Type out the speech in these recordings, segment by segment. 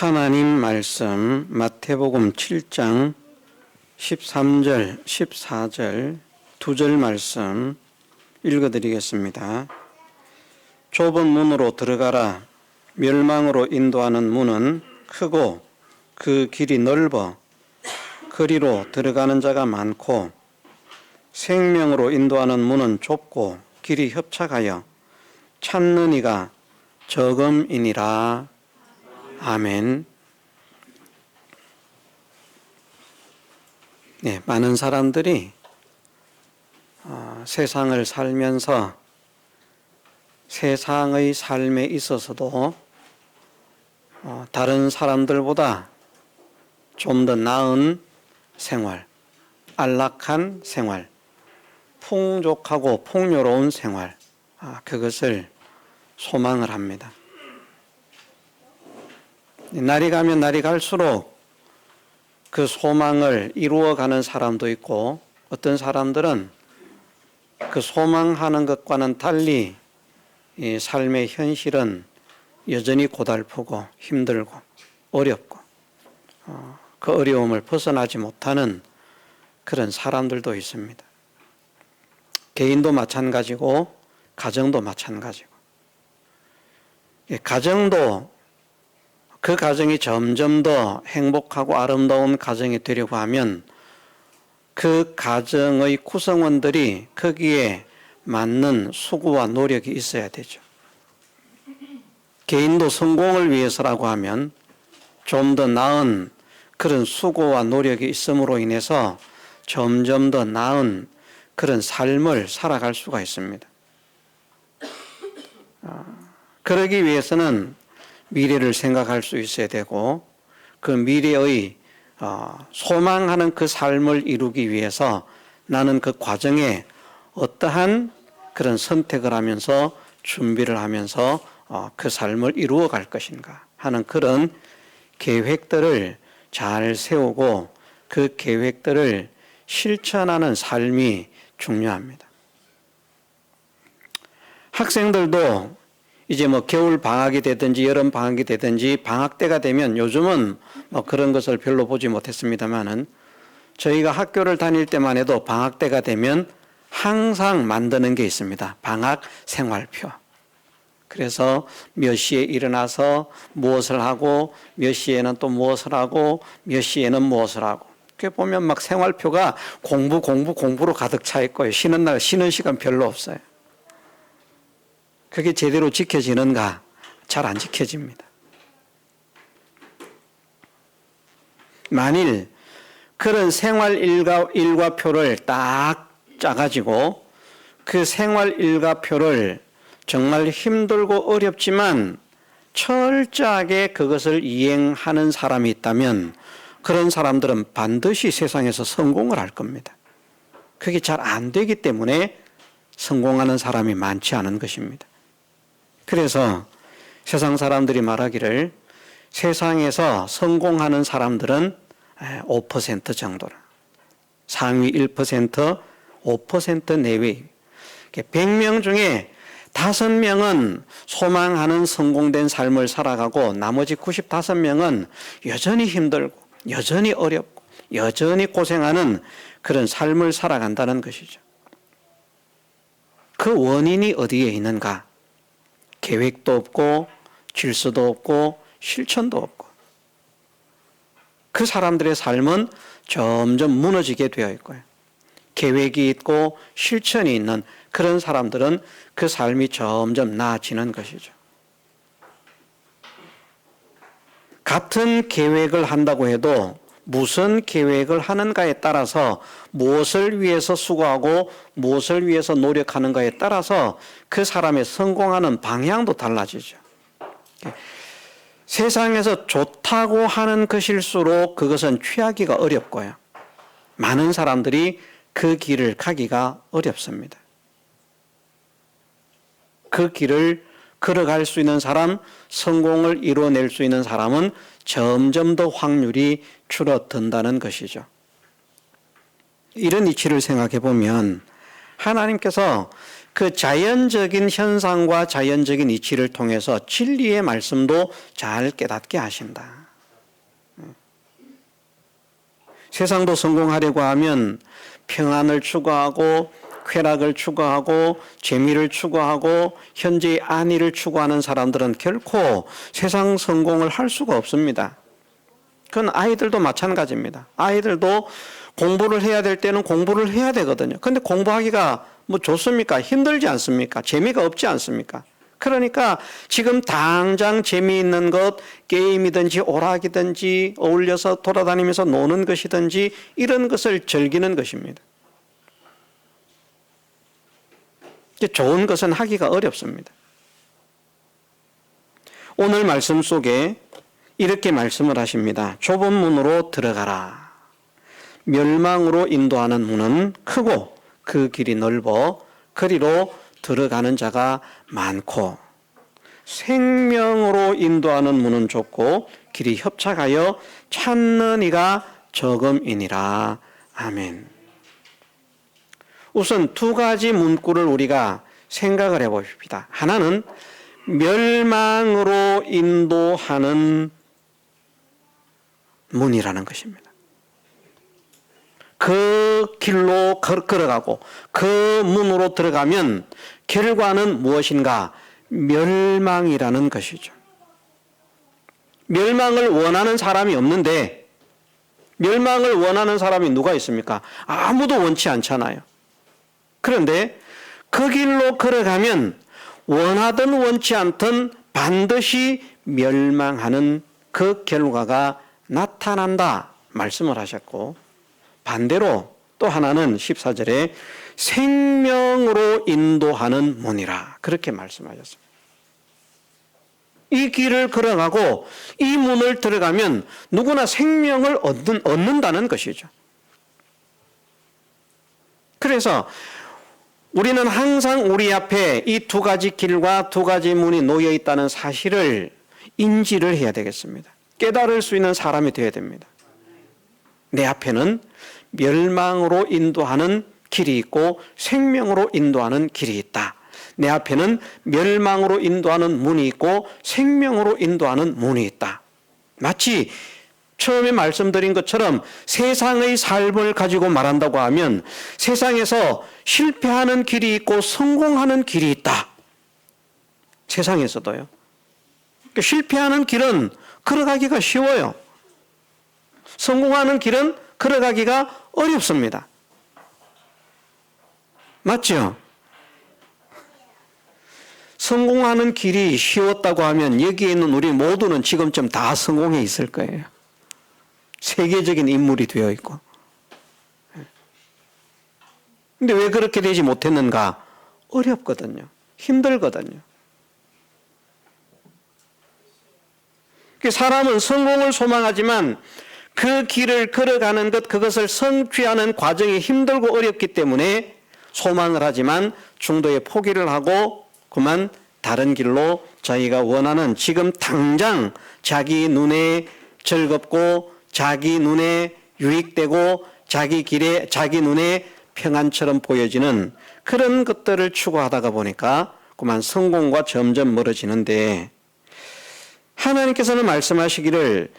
하나님 말씀 마태복음 7장 13절, 14절 두 절 말씀 읽어드리겠습니다. 좁은 문으로 들어가라. 멸망으로 인도하는 문은 크고 그 길이 넓어 그리로 들어가는 자가 많고 생명으로 인도하는 문은 좁고 길이 협착하여 찾는 이가 적음이니라. 아멘. 네, 많은 사람들이 세상을 살면서 세상의 삶에 있어서도 다른 사람들보다 좀 더 나은 생활, 안락한 생활, 풍족하고 풍요로운 생활, 그것을 소망을 합니다. 날이 가면 날이 갈수록 그 소망을 이루어가는 사람도 있고, 어떤 사람들은 그 소망하는 것과는 달리 이 삶의 현실은 여전히 고달프고 힘들고 어렵고 그 어려움을 벗어나지 못하는 그런 사람들도 있습니다. 개인도 마찬가지고 가정도 마찬가지고, 가정도 그 가정이 점점 더 행복하고 아름다운 가정이 되려고 하면 그 가정의 구성원들이 거기에 맞는 수고와 노력이 있어야 되죠. 개인도 성공을 위해서라고 하면 좀 더 나은 그런 수고와 노력이 있음으로 인해서 점점 더 나은 그런 삶을 살아갈 수가 있습니다. 그러기 위해서는 미래를 생각할 수 있어야 되고, 그 미래의 소망하는 그 삶을 이루기 위해서 나는 그 과정에 어떠한 그런 선택을 하면서 준비를 하면서 그 삶을 이루어 갈 것인가 하는 그런 계획들을 잘 세우고 그 계획들을 실천하는 삶이 중요합니다. 학생들도 이제 겨울 방학이 되든지 여름 방학이 되든지 방학 때가 되면, 요즘은 그런 것을 별로 보지 못했습니다만은 저희가 학교를 다닐 때만 해도 방학 때가 되면 항상 만드는 게 있습니다. 방학 생활표. 그래서 몇 시에 일어나서 무엇을 하고, 몇 시에는 또 무엇을 하고, 몇 시에는 무엇을 하고. 그게 보면 생활표가 공부로 가득 차 있고요. 쉬는 날 쉬는 시간 별로 없어요. 그게 제대로 지켜지는가? 잘 안 지켜집니다. 만일 그런 생활 일과표를 딱 짜가지고 그 생활 일과표를 정말 힘들고 어렵지만 철저하게 그것을 이행하는 사람이 있다면 그런 사람들은 반드시 세상에서 성공을 할 겁니다. 그게 잘 안 되기 때문에 성공하는 사람이 많지 않은 것입니다. 그래서 세상 사람들이 말하기를 세상에서 성공하는 사람들은 5% 정도라. 상위 1%, 5% 내외. 100명 중에 5명은 소망하는 성공된 삶을 살아가고 나머지 95명은 여전히 힘들고 여전히 어렵고 여전히 고생하는 그런 삶을 살아간다는 것이죠. 그 원인이 어디에 있는가? 계획도 없고 질서도 없고 실천도 없고, 그 사람들의 삶은 점점 무너지게 되어 있고요. 계획이 있고 실천이 있는 그런 사람들은 그 삶이 점점 나아지는 것이죠. 같은 계획을 한다고 해도 무슨 계획을 하는가에 따라서, 무엇을 위해서 수고하고 무엇을 위해서 노력하는가에 따라서 그 사람의 성공하는 방향도 달라지죠. 세상에서 좋다고 하는 것일수록 그것은 취하기가 어렵고요. 많은 사람들이 그 길을 가기가 어렵습니다. 그 길을 걸어갈 수 있는 사람, 성공을 이루어낼 수 있는 사람은 점점 더 확률이 줄어든다는 것이죠. 이런 이치를 생각해 보면 하나님께서 그 자연적인 현상과 자연적인 이치를 통해서 진리의 말씀도 잘 깨닫게 하신다. 세상도 성공하려고 하면 평안을 추구하고 쾌락을 추구하고 재미를 추구하고 현재의 안위를 추구하는 사람들은 결코 세상 성공을 할 수가 없습니다. 그건 아이들도 마찬가지입니다. 아이들도 공부를 해야 될 때는 공부를 해야 되거든요. 근데 공부하기가 뭐 좋습니까? 힘들지 않습니까? 재미가 없지 않습니까? 그러니까 지금 당장 재미있는 것, 게임이든지 오락이든지 어울려서 돌아다니면서 노는 것이든지 이런 것을 즐기는 것입니다. 좋은 것은 하기가 어렵습니다. 오늘 말씀 속에 이렇게 말씀을 하십니다. 좁은 문으로 들어가라. 멸망으로 인도하는 문은 크고 그 길이 넓어 그리로 들어가는 자가 많고 생명으로 인도하는 문은 좁고 길이 협착하여 찾는 이가 적음이니라. 아멘. 우선 두 가지 문구를 우리가 생각을 해봅시다. 하나는 멸망으로 인도하는 문이라는 것입니다. 그 길로 걸어가고 그 문으로 들어가면 결과는 무엇인가? 멸망이라는 것이죠. 멸망을 원하는 사람이 없는데 멸망을 원하는 사람이 누가 있습니까? 아무도 원치 않잖아요. 그런데 그 길로 걸어가면 원하든 원치 않든 반드시 멸망하는 그 결과가 나타난다 말씀을 하셨고, 반대로 또 하나는 14절에 생명으로 인도하는 문이라 그렇게 말씀하셨습니다. 이 길을 걸어가고 이 문을 들어가면 누구나 생명을 얻는다는 것이죠. 그래서 우리는 항상 우리 앞에 이 두 가지 길과 두 가지 문이 놓여 있다는 사실을 인지를 해야 되겠습니다. 깨달을 수 있는 사람이 되어야 됩니다. 내 앞에는 멸망으로 인도하는 길이 있고 생명으로 인도하는 길이 있다. 내 앞에는 멸망으로 인도하는 문이 있고 생명으로 인도하는 문이 있다. 마치 처음에 말씀드린 것처럼 세상의 삶을 가지고 말한다고 하면 세상에서 실패하는 길이 있고 성공하는 길이 있다. 세상에서도요. 실패하는 길은 걸어가기가 쉬워요. 성공하는 길은 걸어가기가 어렵습니다. 맞죠? 성공하는 길이 쉬웠다고 하면 여기에 있는 우리 모두는 지금쯤 다 성공해 있을 거예요. 세계적인 인물이 되어 있고. 근데 왜 그렇게 되지 못했는가? 어렵거든요. 힘들거든요. 사람은 성공을 소망하지만 그 길을 걸어가는 것, 그것을 성취하는 과정이 힘들고 어렵기 때문에 소망을 하지만 중도에 포기를 하고 그만 다른 길로 자기가 원하는 지금 당장 자기 눈에 즐겁고 자기 눈에 유익되고 자기 길에 자기 눈에 평안처럼 보여지는 그런 것들을 추구하다가 보니까 그만 성공과 점점 멀어지는데, 하나님께서는 말씀하시기를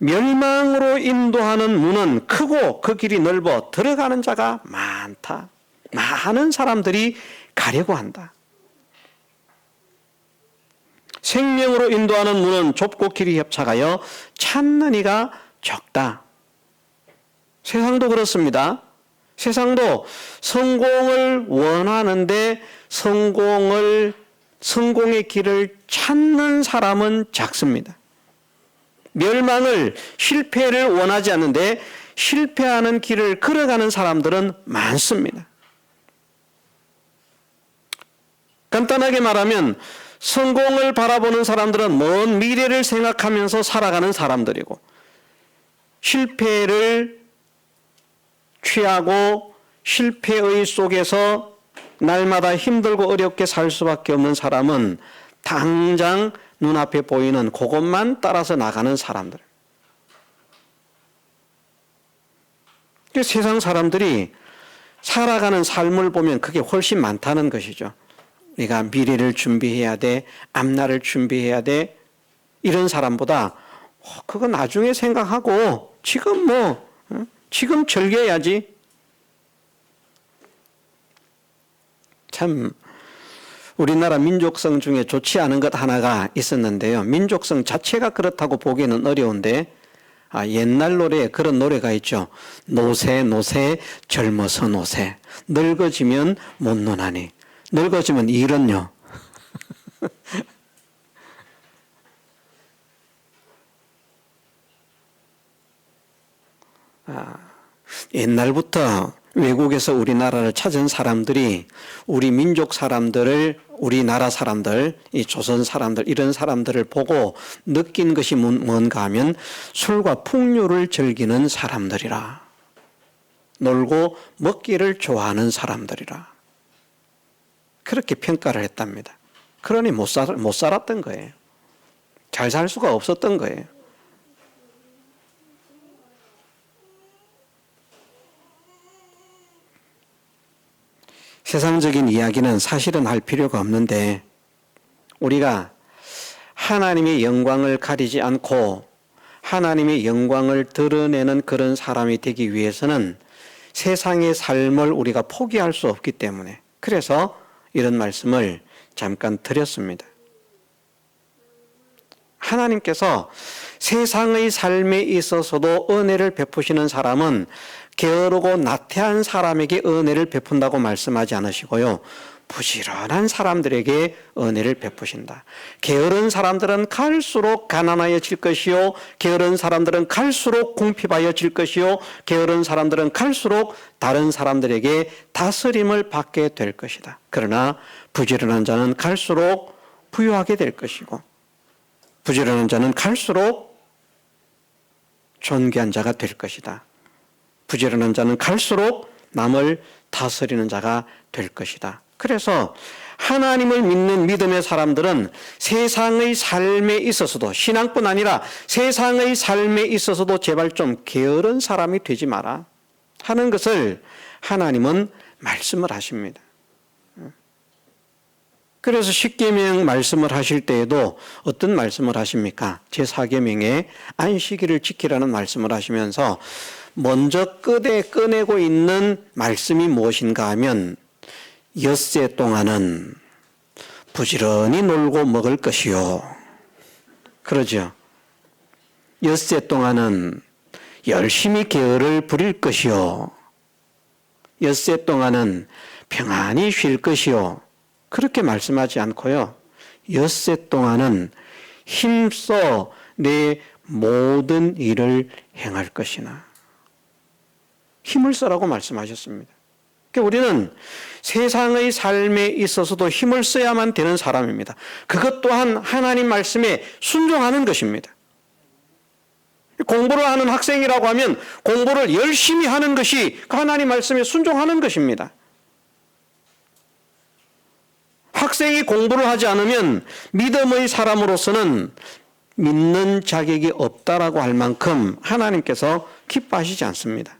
멸망으로 인도하는 문은 크고 그 길이 넓어 들어가는 자가 많다. 많은 사람들이 가려고 한다. 생명으로 인도하는 문은 좁고 길이 협착하여 찾는 이가 적다. 세상도 그렇습니다. 세상도 성공을 원하는데 성공의 길을 찾는 사람은 작습니다. 멸망을, 실패를 원하지 않는데 실패하는 길을 걸어가는 사람들은 많습니다. 간단하게 말하면 성공을 바라보는 사람들은 먼 미래를 생각하면서 살아가는 사람들이고, 실패를 취하고 실패의 속에서 날마다 힘들고 어렵게 살 수밖에 없는 사람은 당장 눈앞에 보이는 그것만 따라서 나가는 사람들. 세상 사람들이 살아가는 삶을 보면 그게 훨씬 많다는 것이죠. 우리가 미래를 준비해야 돼, 앞날을 준비해야 돼, 이런 사람보다 그거 나중에 생각하고 지금 지금 즐겨야지. 참 우리나라 민족성 중에 좋지 않은 것 하나가 있었는데요. 민족성 자체가 그렇다고 보기에는 어려운데 옛날 노래에 그런 노래가 있죠. 노새 노새 젊어서 노새 늙어지면 못 노나니. 늙어지면 일은요. 옛날부터 외국에서 우리나라를 찾은 사람들이 우리 민족 사람들을, 우리나라 사람들, 이 조선 사람들, 이런 사람들을 보고 느낀 것이 뭔가 하면 술과 풍류를 즐기는 사람들이라. 놀고 먹기를 좋아하는 사람들이라. 그렇게 평가를 했답니다. 그러니 못 살았던 거예요. 잘 살 수가 없었던 거예요. 세상적인 이야기는 사실은 할 필요가 없는데 우리가 하나님의 영광을 가리지 않고 하나님의 영광을 드러내는 그런 사람이 되기 위해서는 세상의 삶을 우리가 포기할 수 없기 때문에 그래서 이런 말씀을 잠깐 드렸습니다. 하나님께서 세상의 삶에 있어서도 은혜를 베푸시는 사람은 게으르고 나태한 사람에게 은혜를 베푼다고 말씀하지 않으시고요. 부지런한 사람들에게 은혜를 베푸신다. 게으른 사람들은 갈수록 가난하여질 것이요. 게으른 사람들은 갈수록 궁핍하여질 것이요. 게으른 사람들은 갈수록 다른 사람들에게 다스림을 받게 될 것이다. 그러나 부지런한 자는 갈수록 부유하게 될 것이고 부지런한 자는 갈수록 존귀한 자가 될 것이다. 부지런한 자는 갈수록 남을 다스리는 자가 될 것이다. 그래서 하나님을 믿는 믿음의 사람들은 세상의 삶에 있어서도 신앙뿐 아니라 세상의 삶에 있어서도 제발 좀 게으른 사람이 되지 마라 하는 것을 하나님은 말씀을 하십니다. 그래서 십계명 말씀을 하실 때에도 어떤 말씀을 하십니까? 제4계명에 안식일을 지키라는 말씀을 하시면서 먼저 꺼내고 있는 말씀이 무엇인가 하면 엿새 동안은 부지런히 놀고 먹을 것이요. 그러죠. 엿새 동안은 열심히 계율을 부릴 것이요. 엿새 동안은 평안히 쉴 것이요. 그렇게 말씀하지 않고요. 엿새 동안은 힘써 내 모든 일을 행할 것이나. 힘을 써라고 말씀하셨습니다. 그러니까 우리는 세상의 삶에 있어서도 힘을 써야만 되는 사람입니다. 그것 또한 하나님 말씀에 순종하는 것입니다. 공부를 하는 학생이라고 하면 공부를 열심히 하는 것이 하나님 말씀에 순종하는 것입니다. 학생이 공부를 하지 않으면 믿음의 사람으로서는 믿는 자격이 없다라고 할 만큼 하나님께서 기뻐하시지 않습니다.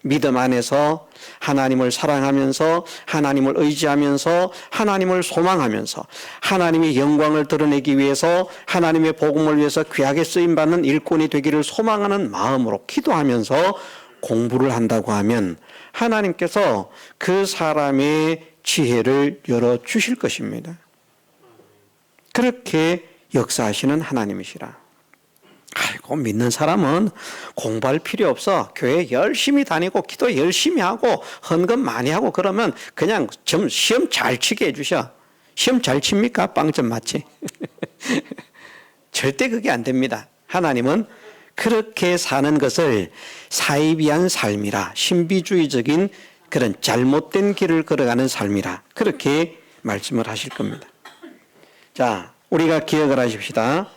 믿음 안에서 하나님을 사랑하면서 하나님을 의지하면서 하나님을 소망하면서 하나님의 영광을 드러내기 위해서 하나님의 복음을 위해서 귀하게 쓰임받는 일꾼이 되기를 소망하는 마음으로 기도하면서 공부를 한다고 하면 하나님께서 그 사람의 지혜를 열어주실 것입니다. 그렇게 역사하시는 하나님이시라. 아이고 믿는 사람은 공부할 필요 없어. 교회 열심히 다니고 기도 열심히 하고 헌금 많이 하고 그러면 그냥 좀 시험 잘 치게 해주셔. 시험 잘 칩니까? 빵점 맞지? 절대 그게 안 됩니다. 하나님은 그렇게 사는 것을 사이비한 삶이라, 신비주의적인 그런 잘못된 길을 걸어가는 삶이라 그렇게 말씀을 하실 겁니다. 자, 우리가 기억을 하십시다.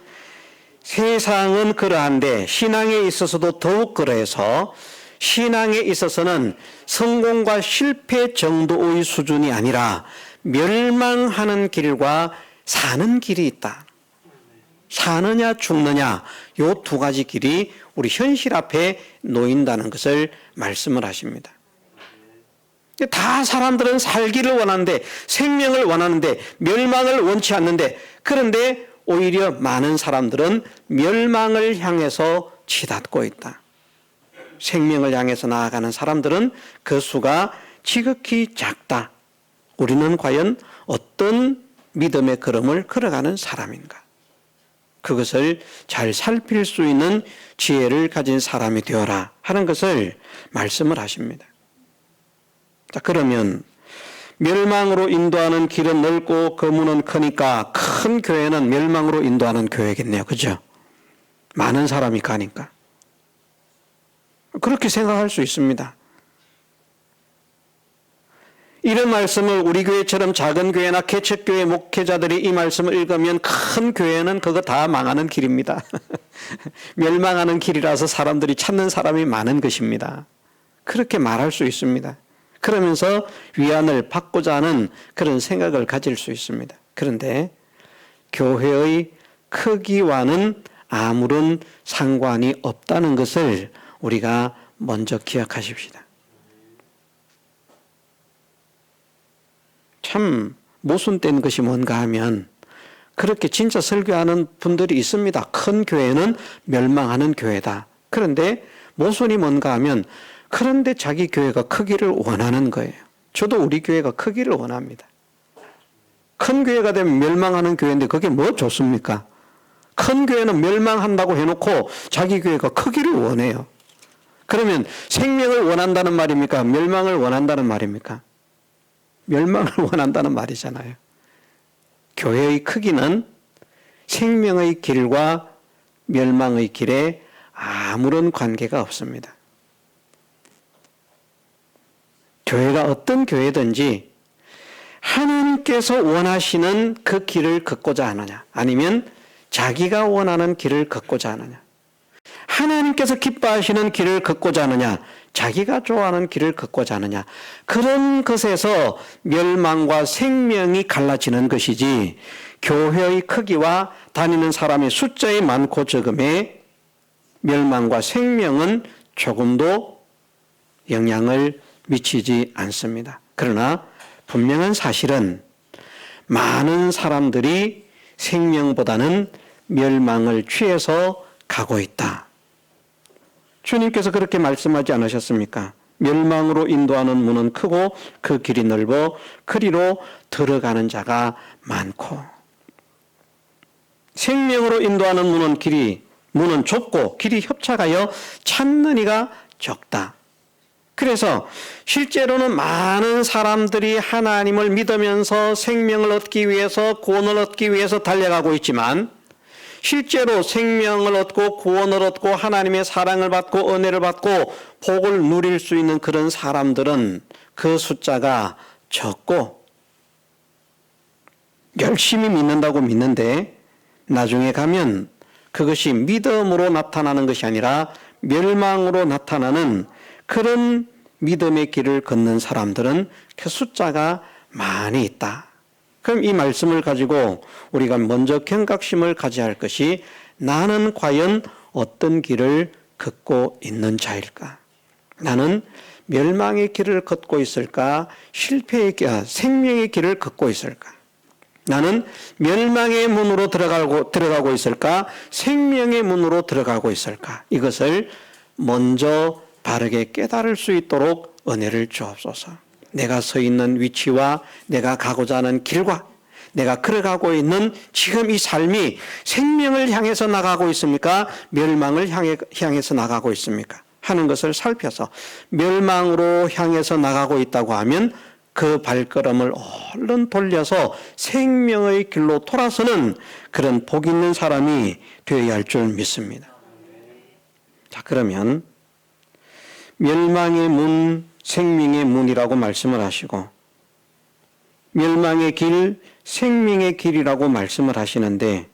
세상은 그러한데 신앙에 있어서도 더욱 그러해서 신앙에 있어서는 성공과 실패 정도의 수준이 아니라 멸망하는 길과 사는 길이 있다. 사느냐 죽느냐 요 두 가지 길이 우리 현실 앞에 놓인다는 것을 말씀을 하십니다. 다 사람들은 살기를 원하는데 생명을 원하는데 멸망을 원치 않는데 그런데 오히려 많은 사람들은 멸망을 향해서 치닫고 있다. 생명을 향해서 나아가는 사람들은 그 수가 지극히 작다. 우리는 과연 어떤 믿음의 걸음을 걸어가는 사람인가? 그것을 잘 살필 수 있는 지혜를 가진 사람이 되어라 하는 것을 말씀을 하십니다. 자, 그러면 멸망으로 인도하는 길은 넓고 그 문은 크니까 큰 교회는 멸망으로 인도하는 교회겠네요. 그죠? 많은 사람이 가니까. 그렇게 생각할 수 있습니다. 이런 말씀을 우리 교회처럼 작은 교회나 개척교회 목회자들이 이 말씀을 읽으면 큰 교회는 그거 다 망하는 길입니다. 멸망하는 길이라서 사람들이 찾는 사람이 많은 것입니다. 그렇게 말할 수 있습니다. 그러면서 위안을 받고자 하는 그런 생각을 가질 수 있습니다. 그런데 교회의 크기와는 아무런 상관이 없다는 것을 우리가 먼저 기억하십시다. 참 모순된 것이 뭔가 하면 그렇게 진짜 설교하는 분들이 있습니다. 큰 교회는 멸망하는 교회다. 그런데 모순이 뭔가 하면 그런데 자기 교회가 크기를 원하는 거예요. 저도 우리 교회가 크기를 원합니다. 큰 교회가 되면 멸망하는 교회인데 그게 뭐 좋습니까? 큰 교회는 멸망한다고 해놓고 자기 교회가 크기를 원해요. 그러면 생명을 원한다는 말입니까? 멸망을 원한다는 말입니까? 멸망을 원한다는 말이잖아요. 교회의 크기는 생명의 길과 멸망의 길에 아무런 관계가 없습니다. 교회가 어떤 교회든지 하나님께서 원하시는 그 길을 걷고자 하느냐, 아니면 자기가 원하는 길을 걷고자 하느냐, 하나님께서 기뻐하시는 길을 걷고자 하느냐, 자기가 좋아하는 길을 걷고자 하느냐, 그런 것에서 멸망과 생명이 갈라지는 것이지 교회의 크기와 다니는 사람의 숫자의 많고 적음에 멸망과 생명은 조금도 영향을 미치지 않습니다. 그러나 분명한 사실은 많은 사람들이 생명보다는 멸망을 취해서 가고 있다. 주님께서 그렇게 말씀하지 않으셨습니까? 멸망으로 인도하는 문은 크고 그 길이 넓어 그리로 들어가는 자가 많고, 생명으로 인도하는 문은 좁고 길이 협착하여 찾는 이가 적다. 그래서 실제로는 많은 사람들이 하나님을 믿으면서 생명을 얻기 위해서, 구원을 얻기 위해서 달려가고 있지만, 실제로 생명을 얻고 구원을 얻고 하나님의 사랑을 받고 은혜를 받고 복을 누릴 수 있는 그런 사람들은 그 숫자가 적고, 열심히 믿는다고 믿는데 나중에 가면 그것이 믿음으로 나타나는 것이 아니라 멸망으로 나타나는 그런 믿음의 길을 걷는 사람들은 그 숫자가 많이 있다. 그럼 이 말씀을 가지고 우리가 먼저 경각심을 가져야 할 것이, 나는 과연 어떤 길을 걷고 있는 자일까? 나는 멸망의 길을 걷고 있을까? 생명의 길을 걷고 있을까? 나는 멸망의 문으로 들어가고 있을까? 생명의 문으로 들어가고 있을까? 이것을 먼저 바르게 깨달을 수 있도록 은혜를 주옵소서. 내가 서 있는 위치와 내가 가고자 하는 길과 내가 걸어가고 있는 지금 이 삶이 생명을 향해서 나가고 있습니까? 멸망을 향해서 나가고 있습니까? 하는 것을 살펴서 멸망으로 향해서 나가고 있다고 하면 그 발걸음을 얼른 돌려서 생명의 길로 돌아서는 그런 복 있는 사람이 되어야 할 줄 믿습니다. 자, 그러면 멸망의 문, 생명의 문이라고 말씀을 하시고, 멸망의 길, 생명의 길이라고 말씀을 하시는데,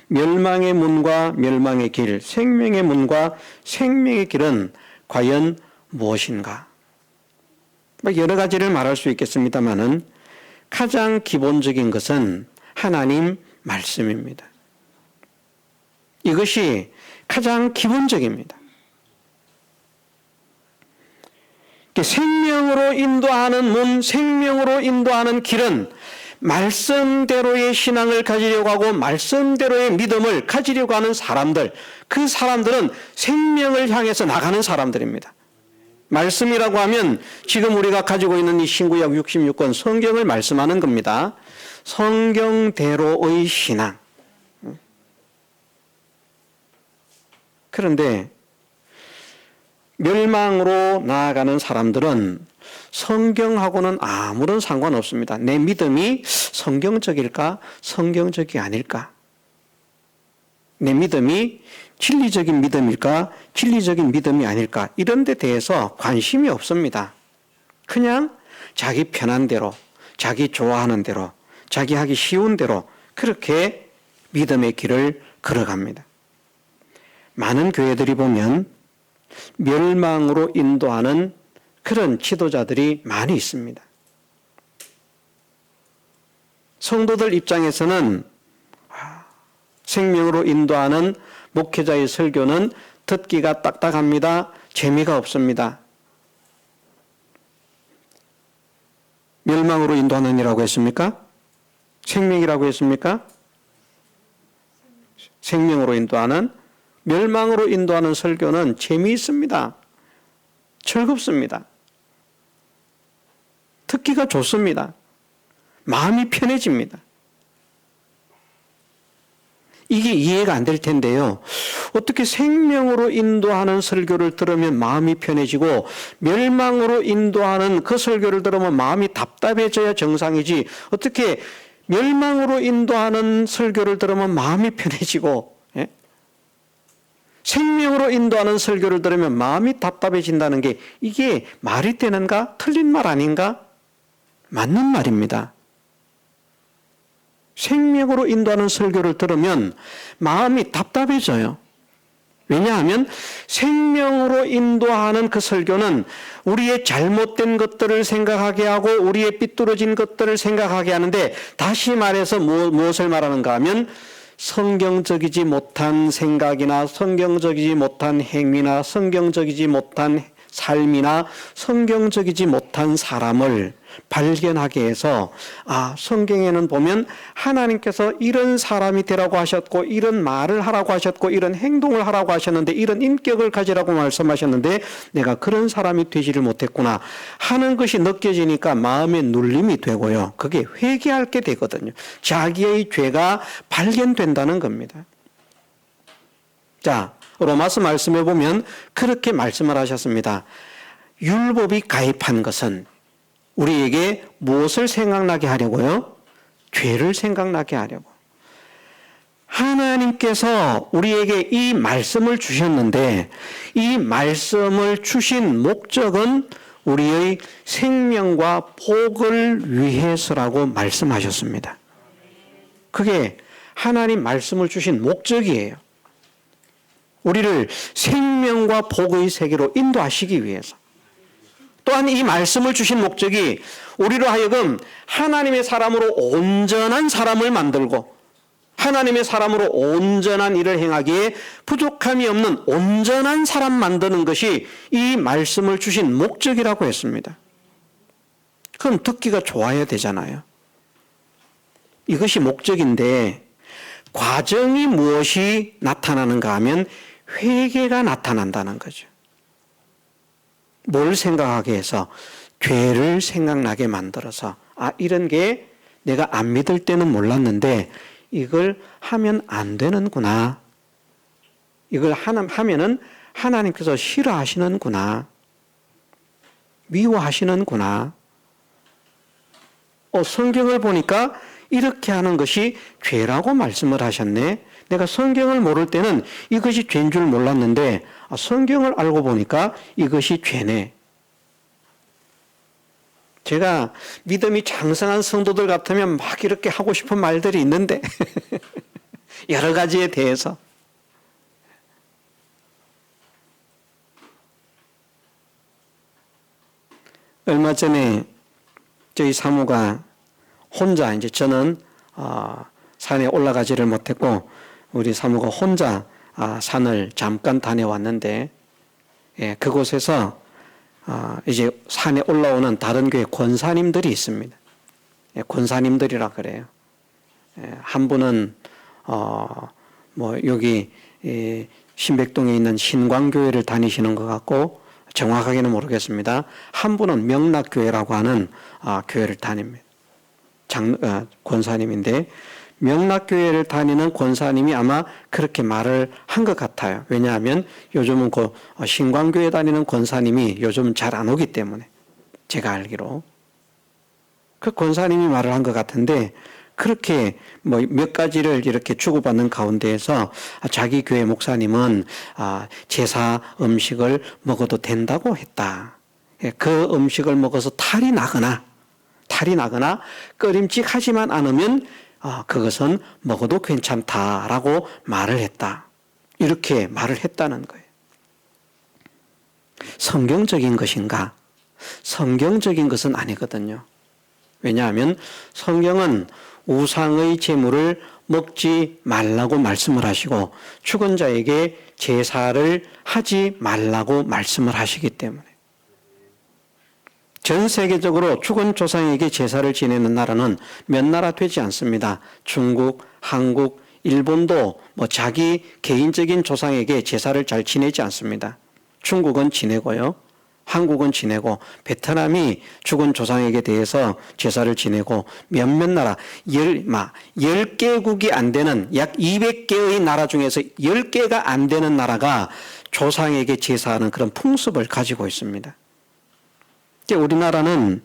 멸망의 문과 멸망의 길, 생명의 문과 생명의 길은 과연 무엇인가? 여러 가지를 말할 수 있겠습니다만은 가장 기본적인 것은 하나님 말씀입니다. 이것이 가장 기본적입니다. 생명으로 인도하는 문, 생명으로 인도하는 길은 말씀대로의 신앙을 가지려고 하고 말씀대로의 믿음을 가지려고 하는 사람들, 그 사람들은 생명을 향해서 나가는 사람들입니다. 말씀이라고 하면 지금 우리가 가지고 있는 이 신구약 66권 성경을 말씀하는 겁니다. 성경대로의 신앙. 그런데 멸망으로 나아가는 사람들은 성경하고는 아무런 상관없습니다. 내 믿음이 성경적일까? 성경적이 아닐까? 내 믿음이 진리적인 믿음일까? 진리적인 믿음이 아닐까? 이런 데 대해서 관심이 없습니다. 그냥 자기 편한 대로, 자기 좋아하는 대로, 자기 하기 쉬운 대로 그렇게 믿음의 길을 걸어갑니다. 많은 교회들이 보면 멸망으로 인도하는 그런 지도자들이 많이 있습니다. 성도들 입장에서는 생명으로 인도하는 목회자의 설교는 듣기가 딱딱합니다. 재미가 없습니다. 멸망으로 인도하는 이라고 했습니까? 생명이라고 했습니까? 생명으로 인도하는, 멸망으로 인도하는 설교는 재미있습니다. 즐겁습니다. 듣기가 좋습니다. 마음이 편해집니다. 이게 이해가 안 될 텐데요. 어떻게 생명으로 인도하는 설교를 들으면 마음이 편해지고 멸망으로 인도하는 그 설교를 들으면 마음이 답답해져야 정상이지, 어떻게 멸망으로 인도하는 설교를 들으면 마음이 편해지고 생명으로 인도하는 설교를 들으면 마음이 답답해진다는 게 이게 말이 되는가? 틀린 말 아닌가? 맞는 말입니다. 생명으로 인도하는 설교를 들으면 마음이 답답해져요. 왜냐하면 생명으로 인도하는 그 설교는 우리의 잘못된 것들을 생각하게 하고 우리의 삐뚤어진 것들을 생각하게 하는데, 다시 말해서 무엇을 말하는가 하면 성경적이지 못한 생각이나 성경적이지 못한 행위나 성경적이지 못한 삶이나 성경적이지 못한 사람을 발견하게 해서, 성경에는 보면 하나님께서 이런 사람이 되라고 하셨고 이런 말을 하라고 하셨고 이런 행동을 하라고 하셨는데 이런 인격을 가지라고 말씀하셨는데 내가 그런 사람이 되지를 못했구나 하는 것이 느껴지니까 마음에 눌림이 되고요. 그게 회개할 게 되거든요. 자기의 죄가 발견된다는 겁니다. 자, 로마서 말씀에 보면 그렇게 말씀을 하셨습니다. 율법이 가입한 것은 우리에게 무엇을 생각나게 하려고요? 죄를 생각나게 하려고. 하나님께서 우리에게 이 말씀을 주셨는데 이 말씀을 주신 목적은 우리의 생명과 복을 위해서라고 말씀하셨습니다. 그게 하나님 말씀을 주신 목적이에요. 우리를 생명과 복의 세계로 인도하시기 위해서. 또한 이 말씀을 주신 목적이 우리로 하여금 하나님의 사람으로 온전한 사람을 만들고 하나님의 사람으로 온전한 일을 행하기에 부족함이 없는 온전한 사람 만드는 것이 이 말씀을 주신 목적이라고 했습니다. 그럼 듣기가 좋아야 되잖아요. 이것이 목적인데 과정이 무엇이 나타나는가 하면 회개가 나타난다는 거죠. 뭘 생각하게 해서? 죄를 생각나게 만들어서 이런 게 내가 안 믿을 때는 몰랐는데 이걸 하면 안 되는구나. 이걸 하면은 하나님께서 싫어하시는구나. 미워하시는구나. 성경을 보니까 이렇게 하는 것이 죄라고 말씀을 하셨네. 내가 성경을 모를 때는 이것이 죄인 줄 몰랐는데 성경을 알고 보니까 이것이 죄네. 제가 믿음이 장성한 성도들 같으면 막 이렇게 하고 싶은 말들이 있는데 여러 가지에 대해서 얼마 전에 저희 사모가 혼자, 이제 저는 산에 올라가지를 못했고 우리 사모가 혼자 산을 잠깐 다녀왔는데, 그곳에서 이제 산에 올라오는 다른 교회 권사님들이 있습니다. 권사님들이라 그래요. 한 분은 여기 신백동에 있는 신광교회를 다니시는 것 같고, 정확하게는 모르겠습니다. 한 분은 명락교회라고 하는 교회를 다닙니다. 권사님인데 명락교회를 다니는 권사님이 아마 그렇게 말을 한 것 같아요. 왜냐하면 요즘은 신광교회 다니는 권사님이 요즘 잘 안 오기 때문에 제가 알기로 그 권사님이 말을 한 것 같은데 그렇게 뭐 몇 가지를 이렇게 주고받는 가운데에서 자기 교회 목사님은 제사 음식을 먹어도 된다고 했다. 그 음식을 먹어서 탈이 나거나 꺼림칙하지만 않으면 그것은 먹어도 괜찮다라고 말을 했다. 이렇게 말을 했다는 거예요. 성경적인 것인가? 성경적인 것은 아니거든요. 왜냐하면 성경은 우상의 제물을 먹지 말라고 말씀을 하시고 죽은 자에게 제사를 하지 말라고 말씀을 하시기 때문에 전 세계적으로 죽은 조상에게 제사를 지내는 나라는 몇 나라 되지 않습니다. 중국, 한국, 일본도 뭐 자기 개인적인 조상에게 제사를 잘 지내지 않습니다. 중국은 지내고요. 한국은 지내고 베트남이 죽은 조상에게 대해서 제사를 지내고 몇몇 나라 10개국이 안 되는 약 200개의 나라 중에서 10개가 안 되는 나라가 조상에게 제사하는 그런 풍습을 가지고 있습니다. 우리나라는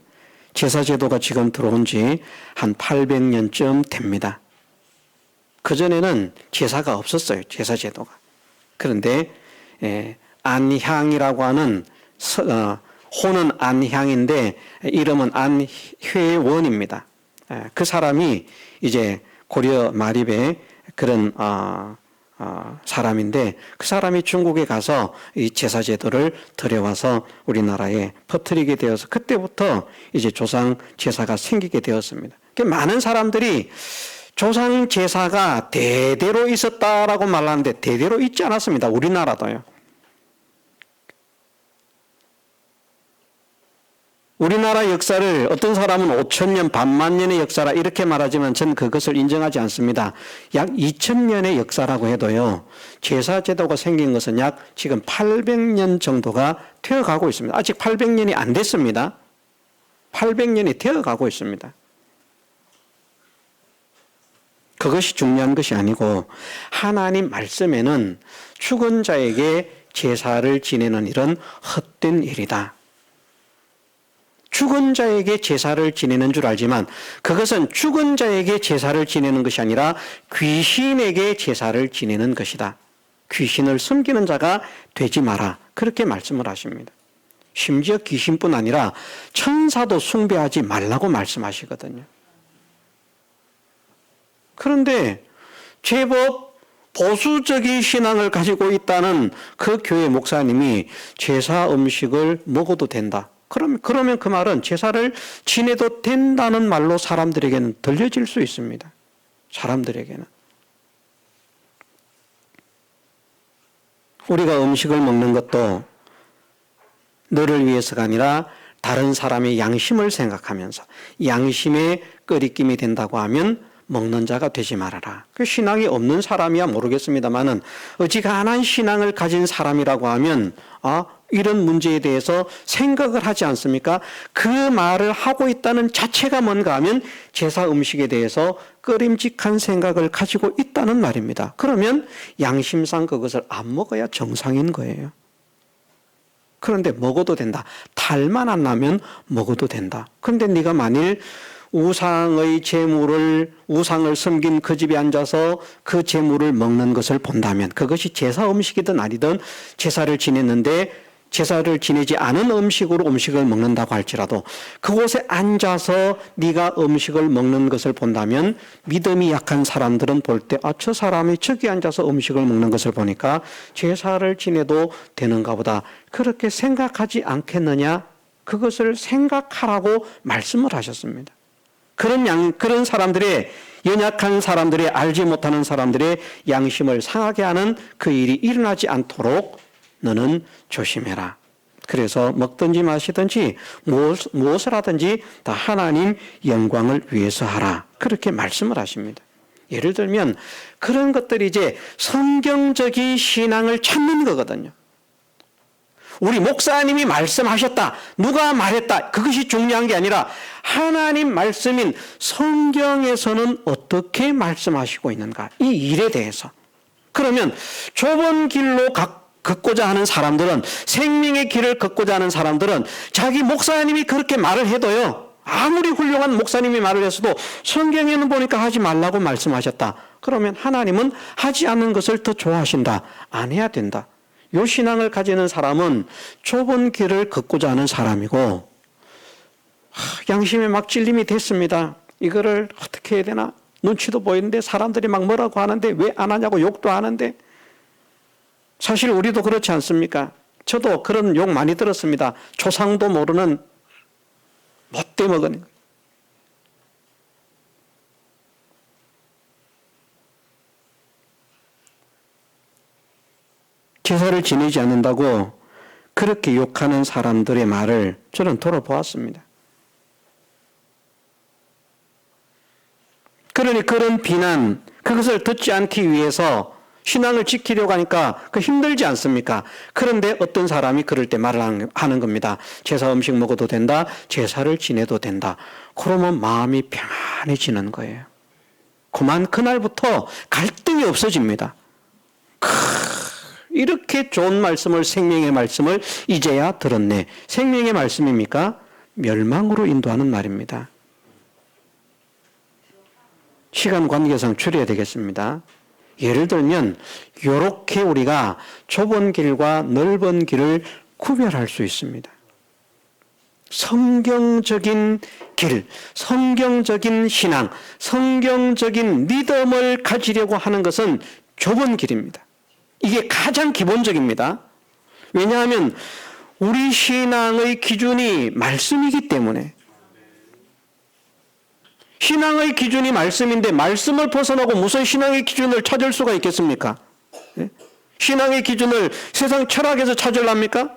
제사제도가 지금 들어온 지 한 800년쯤 됩니다. 그전에는 제사가 없었어요. 제사제도가. 그런데 안향이라고 하는 호는 안향인데 이름은 안회원입니다. 그 사람이 이제 고려 말입에 그런 사람인데 그 사람이 중국에 가서 이 제사제도를 들여와서 우리나라에 퍼뜨리게 되어서 그때부터 이제 조상 제사가 생기게 되었습니다. 많은 사람들이 조상 제사가 대대로 있었다라고 말하는데 대대로 있지 않았습니다. 우리나라도요. 우리나라 역사를 어떤 사람은 5,000년, 반만 년의 역사라 이렇게 말하지만 저는 그것을 인정하지 않습니다. 약 2,000년의 역사라고 해도요. 제사제도가 생긴 것은 약 지금 800년 정도가 되어가고 있습니다. 아직 800년이 안 됐습니다. 800년이 되어가고 있습니다. 그것이 중요한 것이 아니고 하나님 말씀에는 죽은 자에게 제사를 지내는 일은 헛된 일이다. 죽은 자에게 제사를 지내는 줄 알지만 그것은 죽은 자에게 제사를 지내는 것이 아니라 귀신에게 제사를 지내는 것이다. 귀신을 섬기는 자가 되지 마라. 그렇게 말씀을 하십니다. 심지어 귀신뿐 아니라 천사도 숭배하지 말라고 말씀하시거든요. 그런데 제법 보수적인 신앙을 가지고 있다는 그 교회 목사님이 제사 음식을 먹어도 된다. 그러면 그 말은 제사를 지내도 된다는 말로 사람들에게는 들려질 수 있습니다. 사람들에게는. 우리가 음식을 먹는 것도 너를 위해서가 아니라 다른 사람의 양심을 생각하면서 양심의 끄리낌이 된다고 하면 먹는 자가 되지 말아라. 그 신앙이 없는 사람이야 모르겠습니다만은 어지간한 신앙을 가진 사람이라고 하면 이런 문제에 대해서 생각을 하지 않습니까? 그 말을 하고 있다는 자체가 뭔가 하면 제사 음식에 대해서 꺼림직한 생각을 가지고 있다는 말입니다. 그러면 양심상 그것을 안 먹어야 정상인 거예요. 그런데 먹어도 된다. 탈만 안 나면 먹어도 된다. 그런데 네가 만일 우상의 제물을 우상을 섬긴 그 집에 앉아서 그 제물을 먹는 것을 본다면 그것이 제사 음식이든 아니든 제사를 지냈는데 제사를 지내지 않은 음식으로 음식을 먹는다고 할지라도 그곳에 앉아서 네가 음식을 먹는 것을 본다면 믿음이 약한 사람들은 볼 때 저 사람이 저기 앉아서 음식을 먹는 것을 보니까 제사를 지내도 되는가 보다 그렇게 생각하지 않겠느냐 그것을 생각하라고 말씀을 하셨습니다. 그런 사람들의 연약한 사람들의 알지 못하는 사람들의 양심을 상하게 하는 그 일이 일어나지 않도록 너는 조심해라. 그래서 먹든지 마시든지 무엇을 하든지 다 하나님 영광을 위해서 하라. 그렇게 말씀을 하십니다. 예를 들면 그런 것들이 이제 성경적인 신앙을 찾는 거거든요. 우리 목사님이 말씀하셨다, 누가 말했다, 그것이 중요한 게 아니라 하나님 말씀인 성경에서는 어떻게 말씀하시고 있는가, 이 일에 대해서. 그러면 좁은 길로 걷고자 하는 사람들은, 생명의 길을 걷고자 하는 사람들은 자기 목사님이 그렇게 말을 해도요, 아무리 훌륭한 목사님이 말을 했어도 성경에는 보니까 하지 말라고 말씀하셨다. 그러면 하나님은 하지 않는 것을 더 좋아하신다, 안 해야 된다. 요 신앙을 가지는 사람은 좁은 길을 걷고자 하는 사람이고, 양심에 막 찔림이 됐습니다. 이거를 어떻게 해야 되나, 눈치도 보이는데 사람들이 막 뭐라고 하는데 왜 안 하냐고 욕도 하는데. 사실 우리도 그렇지 않습니까? 저도 그런 욕 많이 들었습니다. 조상도 모르는 못돼 먹은 거예요. 제사를 지내지 않는다고 그렇게 욕하는 사람들의 말을 저는 들어보았습니다. 그러니 그런 비난, 그것을 듣지 않기 위해서 신앙을 지키려고 하니까 그 힘들지 않습니까? 그런데 어떤 사람이 그럴 때 말을 하는 겁니다. 제사 음식 먹어도 된다, 제사를 지내도 된다. 그러면 마음이 평안해지는 거예요. 그날부터 갈등이 없어집니다. 이렇게 좋은 말씀을, 생명의 말씀을 이제야 들었네. 생명의 말씀입니까? 멸망으로 인도하는 말입니다. 시간 관계상 줄여야 되겠습니다. 예를 들면 이렇게 우리가 좁은 길과 넓은 길을 구별할 수 있습니다. 성경적인 길, 성경적인 신앙, 성경적인 믿음을 가지려고 하는 것은 좁은 길입니다. 이게 가장 기본적입니다. 왜냐하면 우리 신앙의 기준이 말씀이기 때문에. 신앙의 기준이 말씀인데 말씀을 벗어나고 무슨 신앙의 기준을 찾을 수가 있겠습니까? 신앙의 기준을 세상 철학에서 찾으랍니까?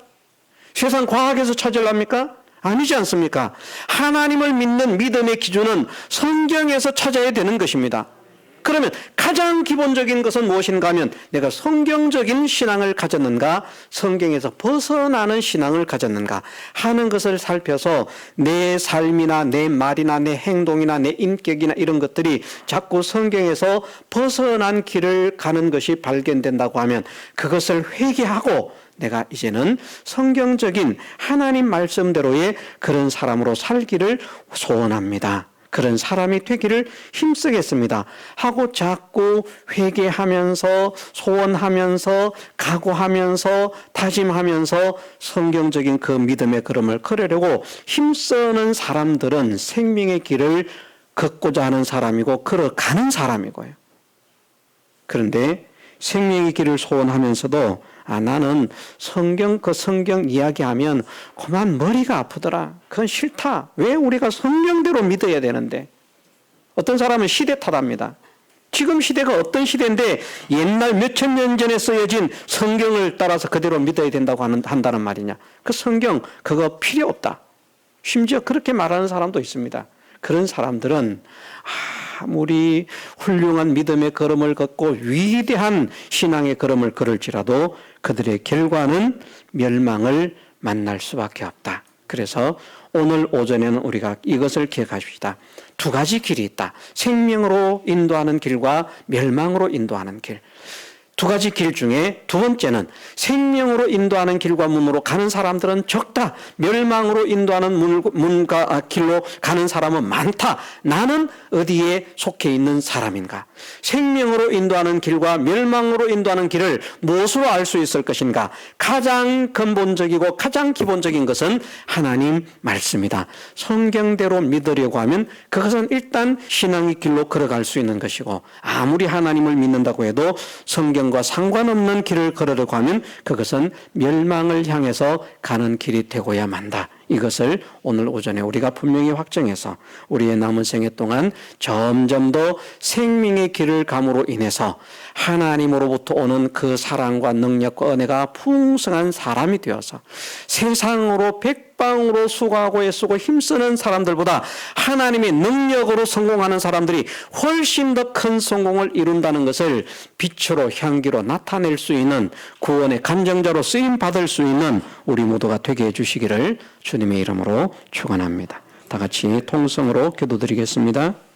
세상 과학에서 찾으랍니까? 아니지 않습니까? 하나님을 믿는 믿음의 기준은 성경에서 찾아야 되는 것입니다. 그러면 가장 기본적인 것은 무엇인가 하면 내가 성경적인 신앙을 가졌는가, 성경에서 벗어나는 신앙을 가졌는가 하는 것을 살펴서 내 삶이나 내 말이나 내 행동이나 내 인격이나 이런 것들이 자꾸 성경에서 벗어난 길을 가는 것이 발견된다고 하면 그것을 회개하고 내가 이제는 성경적인 하나님 말씀대로의 그런 사람으로 살기를 소원합니다. 그런 사람이 되기를 힘쓰겠습니다 하고 자꾸 회개하면서 소원하면서 각오하면서 다짐하면서 성경적인 그 믿음의 걸음을 걸으려고 힘쓰는 사람들은 생명의 길을 걷고자 하는 사람이고 걸어가는 사람이고요. 그런데 생명의 길을 소원하면서도 나는 성경 이야기하면 그만 머리가 아프더라. 그건 싫다. 왜 우리가 성경대로 믿어야 되는데. 어떤 사람은 시대 탓합니다. 지금 시대가 어떤 시대인데 옛날 몇천 년 전에 쓰여진 성경을 따라서 그대로 믿어야 된다고 한다는 말이냐. 그 성경 그거 필요 없다. 심지어 그렇게 말하는 사람도 있습니다. 그런 사람들은 아무리 훌륭한 믿음의 걸음을 걷고 위대한 신앙의 걸음을 걸을지라도 그들의 결과는 멸망을 만날 수밖에 없다. 그래서 오늘 오전에는 우리가 이것을 기억하십시다. 두 가지 길이 있다. 생명으로 인도하는 길과 멸망으로 인도하는 길. 두 가지 길 중에 두 번째는 생명으로 인도하는 길과 문으로 가는 사람들은 적다. 멸망으로 인도하는 문과 길로 가는 사람은 많다. 나는 어디에 속해 있는 사람인가? 생명으로 인도하는 길과 멸망으로 인도하는 길을 무엇으로 알 수 있을 것인가? 가장 근본적이고 가장 기본적인 것은 하나님 말씀이다. 성경대로 믿으려고 하면 그것은 일단 신앙의 길로 걸어갈 수 있는 것이고, 아무리 하나님을 믿는다고 해도 성경과 상관없는 길을 걸으려고 하면 그것은 멸망을 향해서 가는 길이 되고야 만다. 이것을 오늘 오전에 우리가 분명히 확정해서 우리의 남은 생애 동안 점점 더 생명의 길을 감으로 인해서 하나님으로부터 오는 그 사랑과 능력과 은혜가 풍성한 사람이 되어서 세상으로 백방으로 수고하고 애쓰고 힘쓰는 사람들보다 하나님의 능력으로 성공하는 사람들이 훨씬 더 큰 성공을 이룬다는 것을 빛으로 향기로 나타낼 수 있는 구원의 간증자로 쓰임 받을 수 있는 우리 모두가 되게 해주시기를 주님의 이름으로 축원합니다. 다 같이 통성으로 기도드리겠습니다.